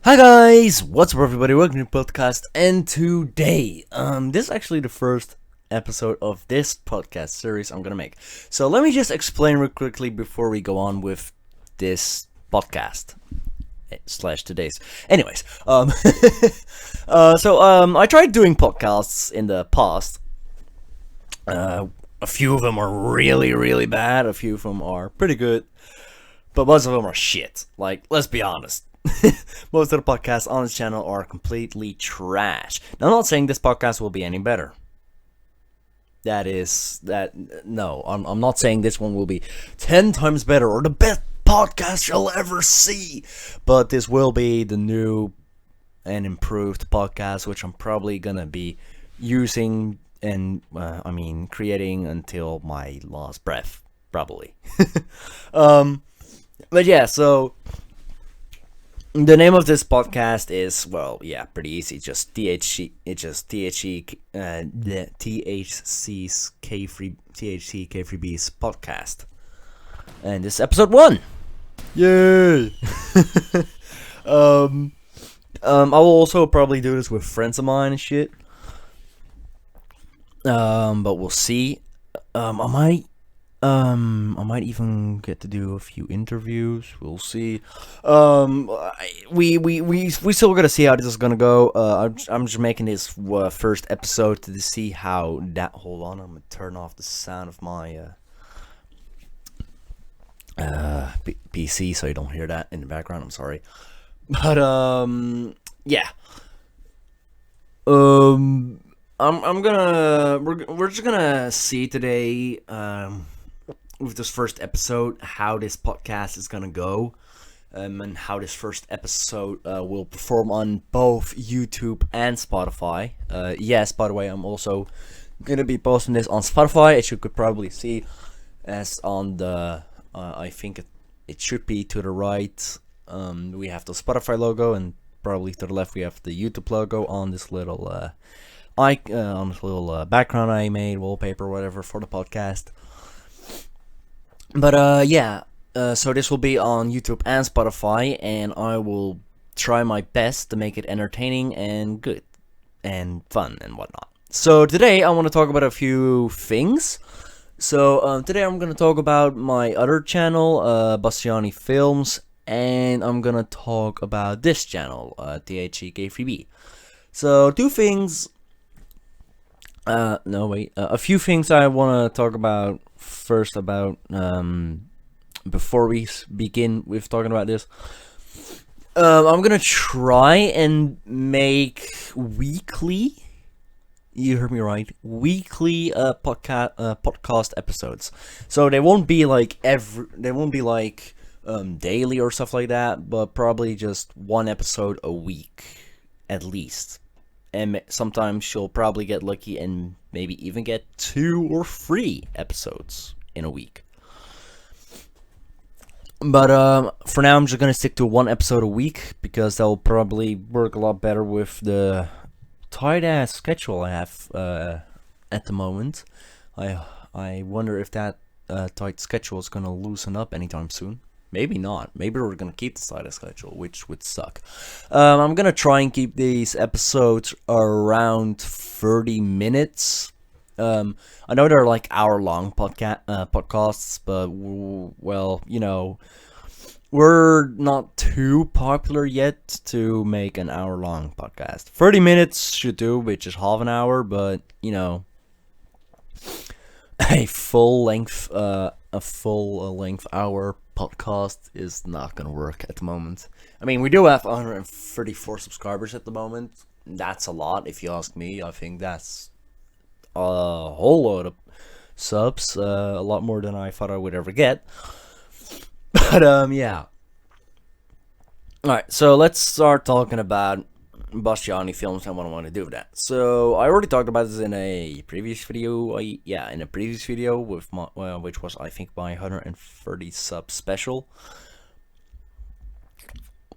Hi guys, what's up everybody, welcome to the podcast, and today, this is actually the first episode of this podcast series I'm gonna make. So let me just explain real quickly before we go on with this podcast, slash today's. Anyways, I tried doing podcasts in the past. A few of them are really bad, a few of them are pretty good, but most of them are shit. Like, let's be honest. Most of the podcasts on this channel are completely trash. Now, I'm not saying this podcast will be any better. No, I'm not saying this one will be 10 times better or the best podcast you'll ever see. But this will be the new and improved podcast, which I'm probably gonna be using and, creating until my last breath, probably. But yeah, so the name of this podcast is, well, yeah, pretty easy. Just THC's k3b's podcast, and this is episode 1. Yay! I will also probably do this with friends of mine and shit. But we'll see. I might even get to do a few interviews. We'll see. We still gotta see how this is gonna go. I'm just making this first episode to see how that. Hold on, I'm gonna turn off the sound of my PC so you don't hear that in the background. I'm sorry, but yeah. We're just gonna see today. With this first episode, how this podcast is gonna go, and how this first episode will perform on both YouTube and Spotify. Yes, by the way, I'm also gonna be posting this on Spotify, as you could probably see, as on the I think it should be to the right. We have the Spotify logo, and probably to the left we have the YouTube logo on this little background I made, wallpaper, whatever, for the podcast. But yeah, so this will be on YouTube and Spotify, and I will try my best to make it entertaining and good and fun and whatnot. So today I want to talk about a few things. So today I'm going to talk about my other channel, Bastiani Films, and I'm going to talk about this channel, k3b. So two things. A few things I want to talk about first about before we begin with talking about this. I'm gonna try and make weekly. You heard me right. Weekly podcast episodes. So they won't be like daily or stuff like that, but probably just one episode a week at least. And sometimes you'll probably get lucky and maybe even get 2 or 3 episodes in a week. But for now, I'm just gonna stick to 1 episode a week, because that will probably work a lot better with the tight-ass schedule I have at the moment. I wonder if that tight schedule is gonna loosen up anytime soon. Maybe not. Maybe we're gonna keep the side schedule, which would suck. I'm gonna try and keep these episodes around 30 minutes. I know they're like hour-long podcasts, but well, you know, we're not too popular yet to make an hour-long podcast. 30 minutes should do, which is half an hour, but you know, a full-length hour podcast is not gonna work at the moment. I mean, we do have 134 subscribers at the moment. That's a lot, if you ask me. I think that's a whole load of subs, a lot more than I thought I would ever get. But yeah. Alright, so let's start talking about Bastiani Films and what I want to do with that. So I already talked about this in a previous video. With my, which was, I think, my 130 sub special.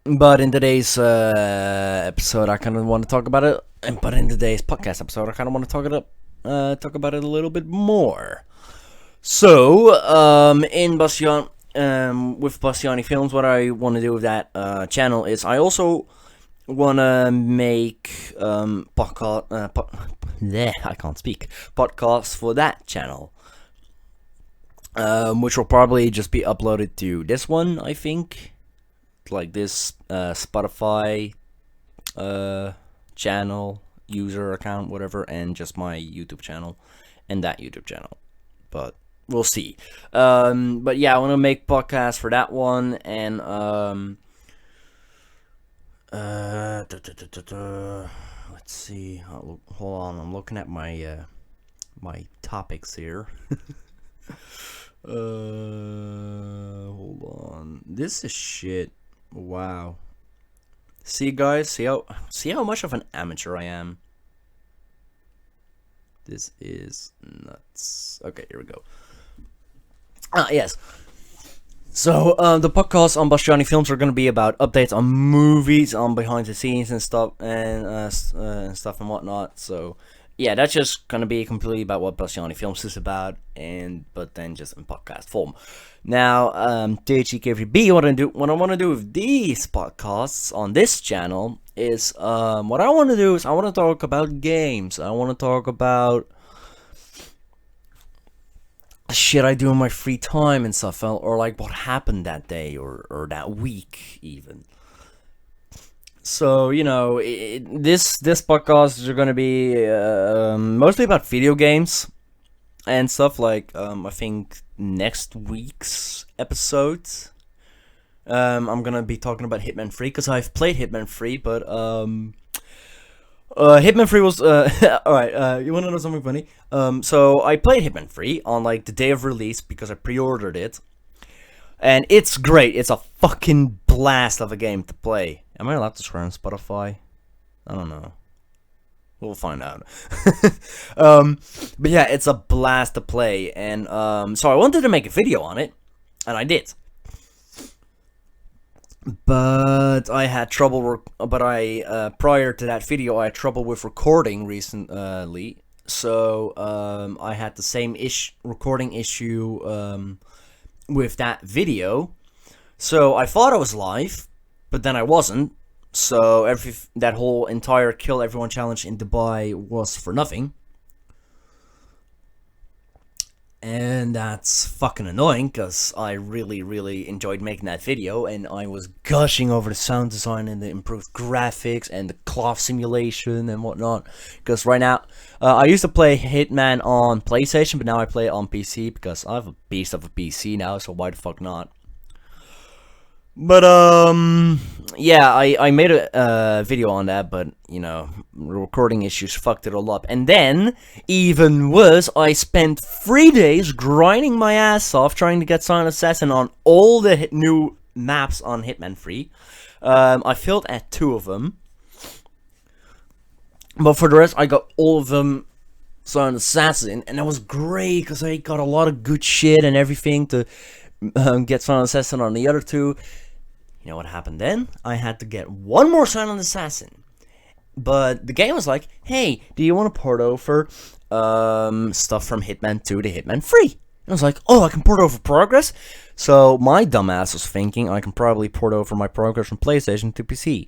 But in today's episode, I kind of want to talk about it. But in today's podcast episode, I kind of want to talk about it a little bit more. So in Bastiani. With Bastiani Films, what I want to do with that channel is I also wanna make podcast. I can't speak. Podcasts for that channel, which will probably just be uploaded to this one, I think, like this Spotify channel, user account, whatever, and just my YouTube channel and that YouTube channel. But we'll see. But yeah, I want to make podcasts for that one, and let's see. Hold on, I'm looking at my my topics here. Hold on. This is shit. Wow. See, guys, see how much of an amateur I am. This is nuts. Okay, here we go. Yes. So, the podcasts on Bastiani Films are going to be about updates on movies, on behind the scenes and stuff, and stuff and whatnot. So, yeah, that's just going to be completely about what Bastiani Films is about, but then just in podcast form. Now, k3b, what I want to do with these podcasts on this channel is, what I want to do is I want to talk about games. I want to talk about shit I do in my free time and stuff, or like what happened that day or that week even. So, you know, this podcast are gonna be mostly about video games and stuff. Like I think next week's episode, I'm gonna be talking about Hitman 3 because I've played Hitman 3, but Hitman 3 was alright. You wanna know something funny? So I played Hitman 3 on like the day of release because I pre-ordered it, and it's great. It's a fucking blast of a game to play. Am I allowed to swear on Spotify? I don't know. We'll find out. But yeah, it's a blast to play, and so I wanted to make a video on it, and I did. But I had trouble. Prior to that video, I had trouble with recording recently. So I had the same recording issue with that video. So I thought I was live, but then I wasn't. So that whole entire kill everyone challenge in Dubai was for nothing. And that's fucking annoying, because I really, really enjoyed making that video, and I was gushing over the sound design and the improved graphics and the cloth simulation and whatnot. Because right now, I used to play Hitman on PlayStation, but now I play it on PC because I have a beast of a PC now, so why the fuck not? But, yeah, I made a video on that, but, you know, recording issues fucked it all up. And then, even worse, I spent 3 days grinding my ass off trying to get Silent Assassin on all the new maps on Hitman 3. I failed at 2 of them. But for the rest, I got all of them Silent Assassin, and that was great, because I got a lot of good shit and everything to get Silent Assassin on the other 2. You know what happened then? I had to get one more Silent Assassin. But the game was like, hey, do you want to port over stuff from Hitman 2 to Hitman 3? And I was like, oh, I can port over progress? So my dumbass was thinking I can probably port over my progress from PlayStation to PC.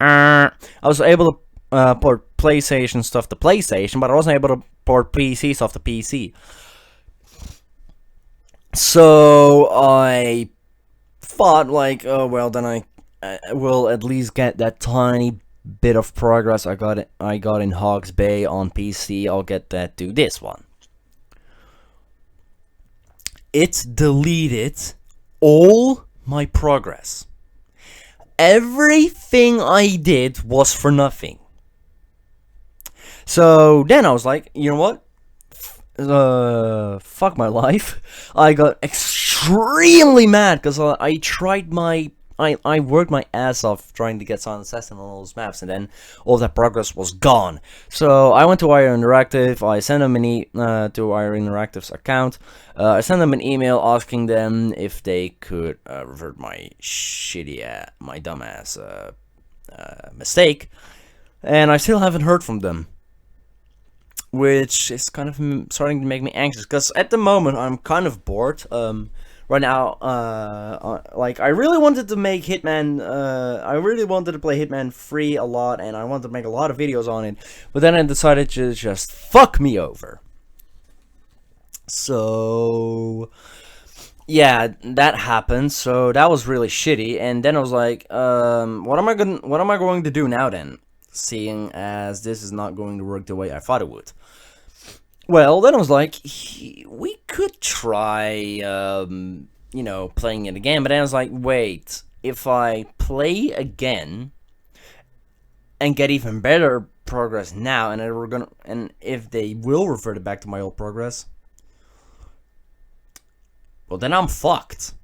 I was able to port PlayStation stuff to PlayStation, but I wasn't able to port PC stuff to PC. So I thought, like, oh well, then I will at least get that tiny bit of progress I got in Hogs Bay on PC. I'll get that to this one. It deleted all my progress. Everything I did was for nothing. So then I was like, you know what? Fuck my life. I got extremely mad because I worked my ass off trying to get Silent Assassin on all those maps, and then all that progress was gone. So I went to IR Interactive. I sent them to IR Interactive's account. I sent them an email asking them if they could revert my my dumbass mistake, and I still haven't heard from them, which is kind of starting to make me anxious, because at the moment I'm kind of bored. right now, like, I really wanted to make Hitman, I really wanted to play Hitman 3 a lot, and I wanted to make a lot of videos on it, but then I decided to just fuck me over. So, yeah, that happened, so that was really shitty, and then I was like, what am I going to do now then, seeing as this is not going to work the way I thought it would? Well, then I was like, we could try, you know, playing it again. But then I was like, wait, if I play again and get even better progress now, and if they will revert it back to my old progress, well, then I'm fucked.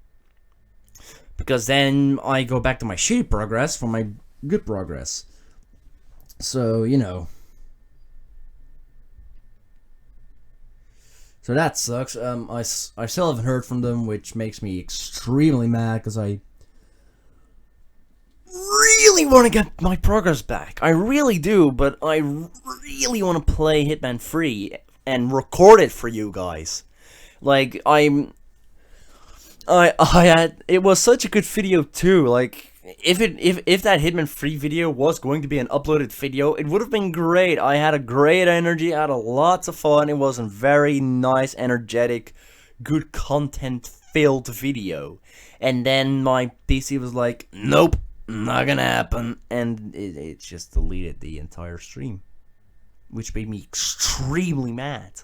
Because then I go back to my shitty progress from my good progress. So, you know. So that sucks. I still haven't heard from them, which makes me extremely mad, because I really want to get my progress back. I really do, but I really want to play Hitman 3 and record it for you guys. Like, it was such a good video too. Like, if that Hitman 3 video was going to be an uploaded video, it would have been great. I had a great energy, I had lots of fun. It was a very nice, energetic, good content filled video. And then my PC was like, nope, not gonna happen, and it just deleted the entire stream, which made me extremely mad.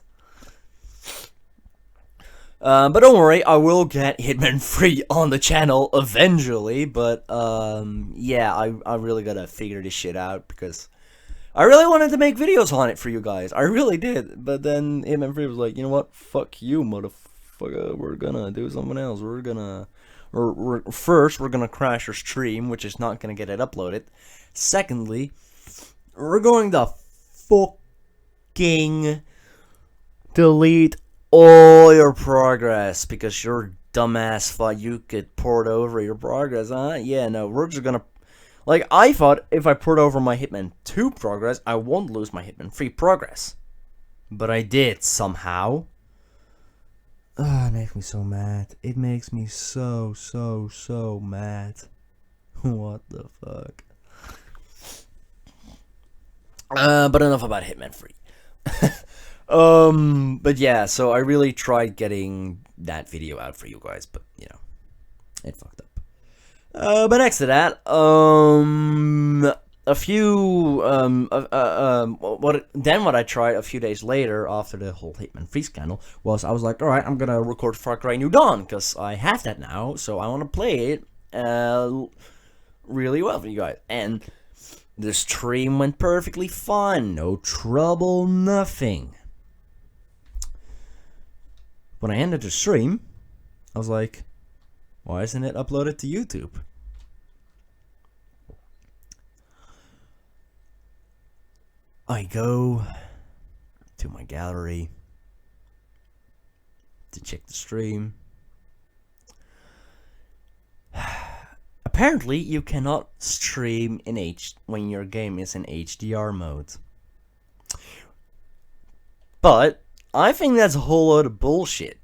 But don't worry, I will get Hitman 3 on the channel eventually, but, yeah, I really gotta figure this shit out, because I really wanted to make videos on it for you guys, I really did, but then Hitman 3 was like, you know what, fuck you, motherfucker, we're gonna do something else, first, we're gonna crash your stream, which is not gonna get it uploaded. Secondly, we're going to fucking delete all your progress, because your dumbass thought you could port over your progress, huh? Yeah, no, we're just gonna... Like, I thought if I port over my Hitman 2 progress, I won't lose my Hitman 3 progress. But I did, somehow. It makes me so mad. It makes me so mad. What the fuck? But enough about Hitman 3. But yeah, so I really tried getting that video out for you guys, but, you know, it fucked up. But next to that, what I tried a few days later, after the whole Hitman 3 scandal, was I was like, alright, I'm gonna record Far Cry New Dawn, because I have that now, so I want to play it, really well for you guys, and the stream went perfectly fine, no trouble, nothing. When I ended the stream, I was like, why isn't it uploaded to YouTube? I go to my gallery to check the stream. Apparently, you cannot stream in when your game is in HDR mode. But I think that's a whole lot of bullshit,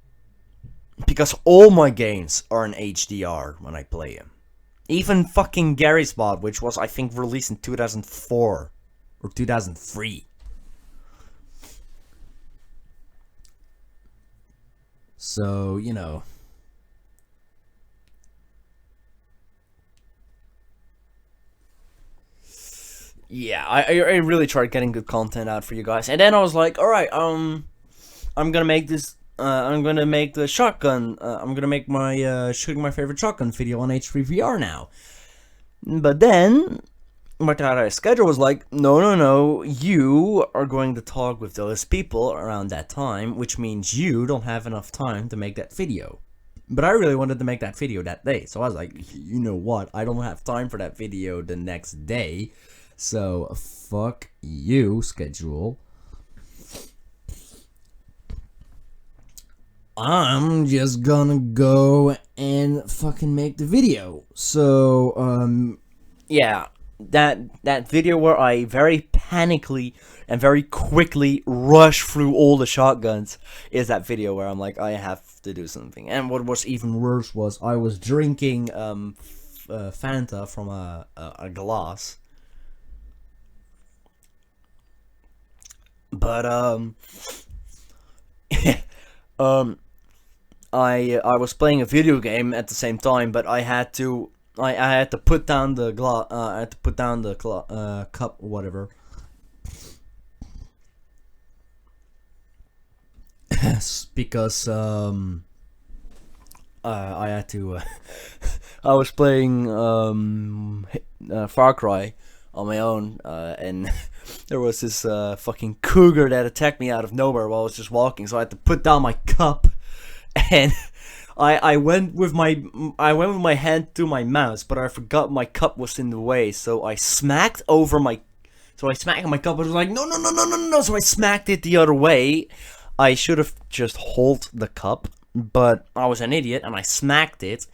because all my games are in HDR when I play them. Even fucking Gary's mod, which was, I think, released in 2004 or 2003. So, you know. Yeah, I really tried getting good content out for you guys, and then I was like, alright, I'm gonna make this, I'm gonna make the shotgun, I'm gonna make my, shooting my favorite shotgun video on H3VR now. But then, my schedule was like, no, you are going to talk with those people around that time, which means you don't have enough time to make that video. But I really wanted to make that video that day, so I was like, you know what, I don't have time for that video the next day. So, fuck you, schedule. I'm just gonna go and fucking make the video. So, yeah. that video where I very panically and very quickly rush through all the shotguns is that video where I'm like, I have to do something. And what was even worse was I was drinking Fanta from a glass, but um I was playing a video game at the same time, but I had to put down the I had to put down the cup, whatever. Because I had to. I was playing Far Cry on my own, and there was this fucking cougar that attacked me out of nowhere while I was just walking. So I had to put down my cup, and I went with my hand to my mouse, but I forgot my cup was in the way. So I smacked my cup. I was like, no, no, no, no, no, no. So I smacked it the other way. I should have just held the cup, but I was an idiot and I smacked it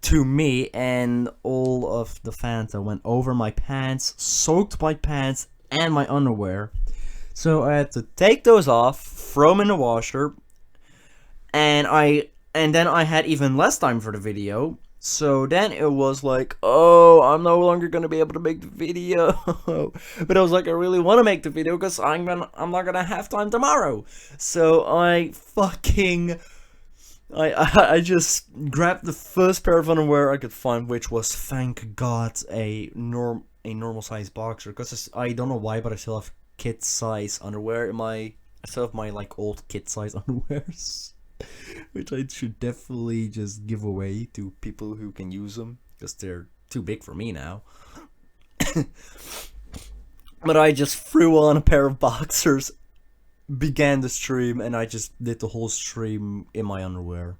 to me, and all of the Fanta went over my pants, soaked my pants and my underwear. So I had to take those off, throw them in the washer, and then I had even less time for the video. So then it was like, oh, I'm no longer gonna be able to make the video. But I was like, I really want to make the video because I'm not gonna have time tomorrow. So I just grabbed the first pair of underwear I could find, which was, thank God, a normal size boxer. Because I don't know why, but I still have kid size underwear I still have my like old kid size underwears. Which I should definitely just give away to people who can use them, because they're too big for me now. But I just threw on a pair of boxers, began the stream, and I just did the whole stream in my underwear.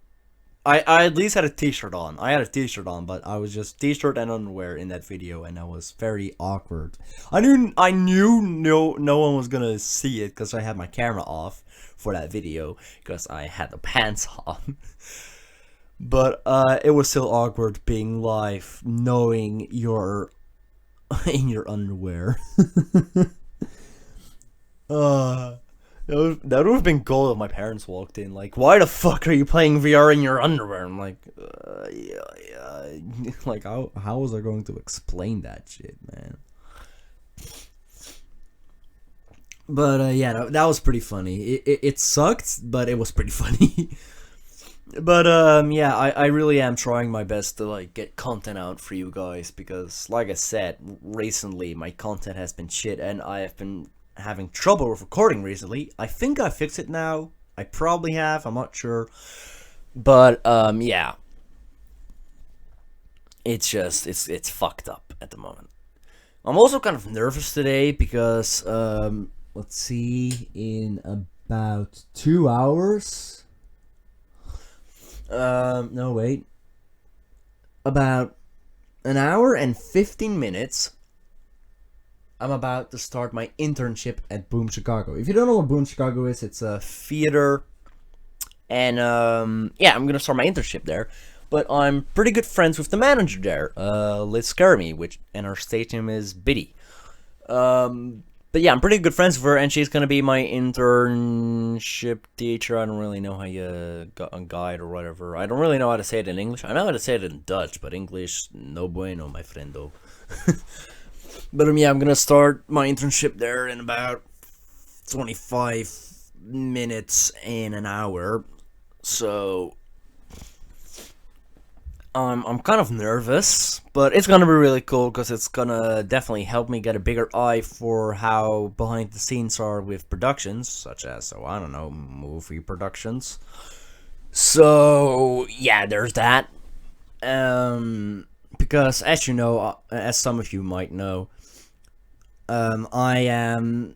I at least had a t-shirt on. I had a t-shirt on, but I was just t-shirt and underwear in that video, and that was very awkward. I knew no one was gonna see it because I had my camera off for that video because I had the pants on. But it was still awkward being live, knowing you're in your underwear. That would have been gold if my parents walked in. Like, why the fuck are you playing VR in your underwear? I'm like, yeah. Like, how was I going to explain that shit, man? But yeah, that was pretty funny. It sucked, but it was pretty funny. But yeah, I really am trying my best to like get content out for you guys, because like I said, recently my content has been shit and I have been having trouble with recording recently. I think I fixed it now. I probably have, I'm not sure. But yeah. It's just it's fucked up at the moment. I'm also kind of nervous today because let's see, in about 2 hours. No, wait. About an hour and 15 minutes, I'm about to start my internship at Boom Chicago. If you don't know what Boom Chicago is, it's a theater. And yeah, I'm gonna start my internship there. But I'm pretty good friends with the manager there, Liz Caramy, and her stage name is Biddy. But yeah, I'm pretty good friends with her, and she's gonna be my internship teacher. I don't really know how you got a guide or whatever. I don't really know how to say it in English. I know how to say it in Dutch, but English, no bueno, my friendo. But yeah, I'm gonna start my internship there in about 25 minutes in an hour. So I'm kind of nervous, but it's gonna be really cool because it's gonna definitely help me get a bigger eye for how behind the scenes are with productions, such as, so I don't know, movie productions. So yeah, there's that. Because as you know, as some of you might know, I am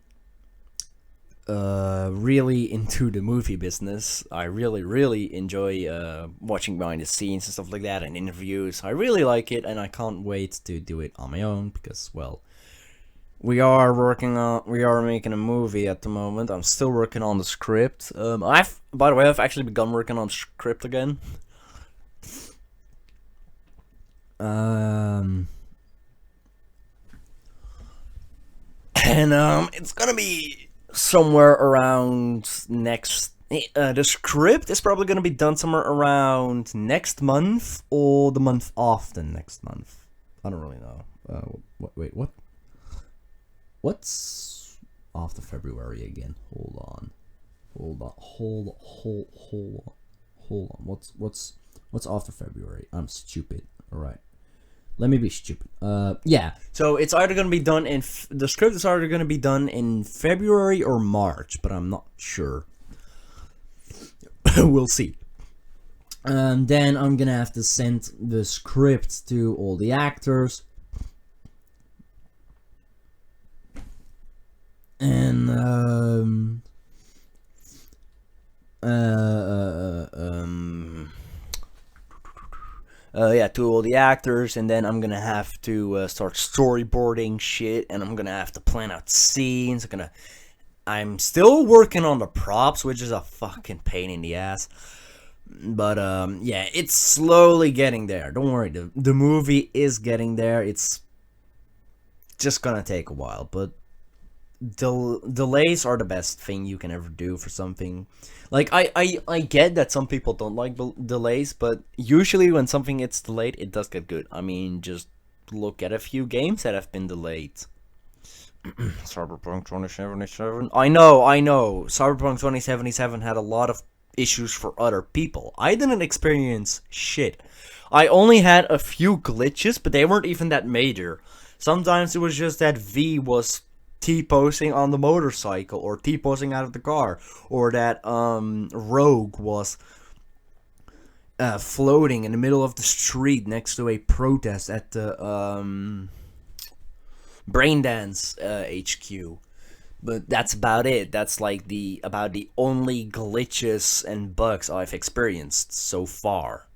really into the movie business. I really enjoy watching behind the scenes and stuff like that, and interviews. I really like it, and I can't wait to do it on my own because, well, we are making a movie at the moment. I'm still working on the script. By the way, I've actually begun working on the script again. And it's gonna be somewhere around next. The script is probably gonna be done somewhere around next month or the month after next month. I don't really know. Wait, what? What's after February again? Hold on. What's after February? I'm stupid. All right. Let me be stupid. Yeah. So it's either gonna be done in the script is either gonna be done in February or March, but I'm not sure. We'll see. Then I'm gonna have to send the script to all the actors, and yeah, to all the actors, and then I'm gonna have to start storyboarding shit, and I'm gonna have to plan out scenes. I'm still working on the props, which is a fucking pain in the ass. But yeah, it's slowly getting there. Don't worry, the movie is getting there. It's just gonna take a while, but delays are the best thing you can ever do for something. Like, I get that some people don't like delays, but usually when something gets delayed, it does get good. I mean, just look at a few games that have been delayed. Cyberpunk 2077. I know. Cyberpunk 2077 had a lot of issues for other people. I didn't experience shit. I only had a few glitches, but they weren't even that major. Sometimes it was just that V was T-posing on the motorcycle, or T-posing out of the car, or that Rogue was floating in the middle of the street next to a protest at the Braindance HQ. But that's about it. That's like about the only glitches and bugs I've experienced so far.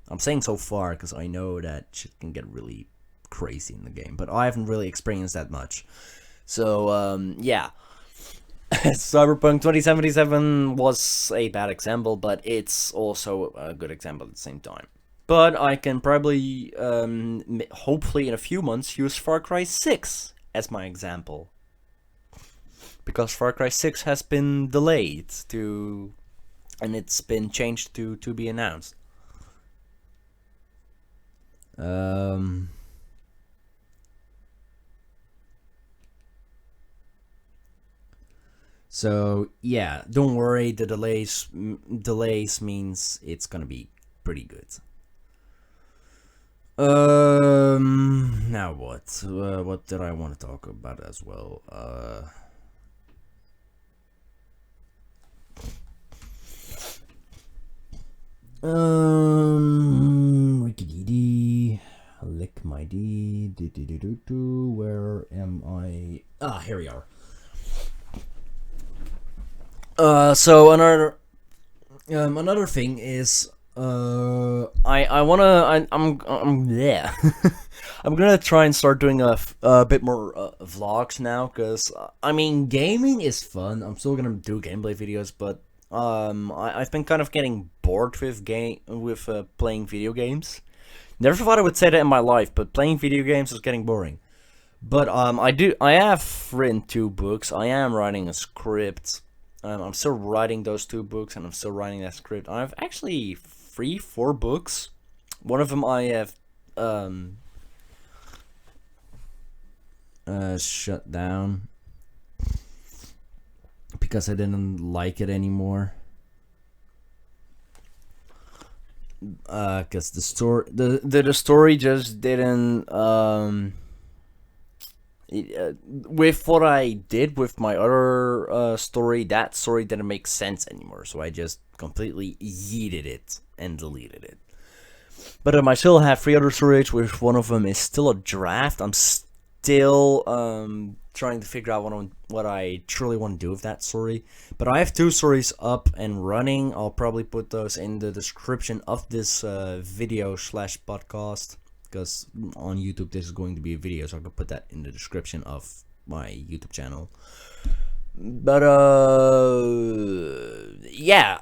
I'm saying so far because I know that shit can get really crazy in the game, but I haven't really experienced that much. So yeah. Cyberpunk 2077 was a bad example, but it's also a good example at the same time. But I can probably, hopefully in a few months, use Far Cry 6 as my example. Because Far Cry 6 has been delayed and it's been changed to be announced. So yeah, don't worry. The delays means it's gonna be pretty good. Now what? What did I want to talk about as well? Wikidee, lick my D, where am I? Ah, here we are. So another thing is, I'm yeah. I'm gonna try and start doing a bit more vlogs now, cause I mean, gaming is fun. I'm still gonna do gameplay videos, but I've been kind of getting bored with playing video games. Never thought I would say that in my life, but playing video games is getting boring. But I have written 2 books. I am writing a script. I'm still writing those 2 books, and I'm still writing that script. I have actually 4 books. One of them I have shut down because I didn't like it anymore. Because the story just didn't with what I did with my other story, that story didn't make sense anymore, so I just completely yeeted it and deleted it. But I still have 3 other stories, which one of them is still a draft. I'm still trying to figure out what I truly want to do with that story. But I have 2 stories up and running. I'll probably put those in the description of this video / podcast. Because on YouTube this is going to be a video, so I can put that in the description of my YouTube channel. But yeah,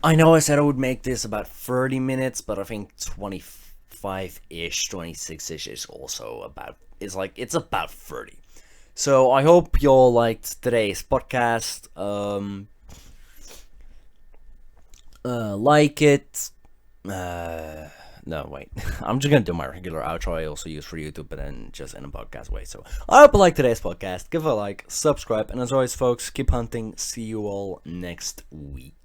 I know I said I would make this about 30 minutes, but I think 25 25-ish, 26-ish is also about, it's about 30. So I hope you all liked today's podcast. Like it. No, wait. I'm just gonna do my regular outro I also use for YouTube, but then just in a podcast way. So I hope you like today's podcast. Give a like, subscribe, and as always, folks, keep hunting. See you all next week.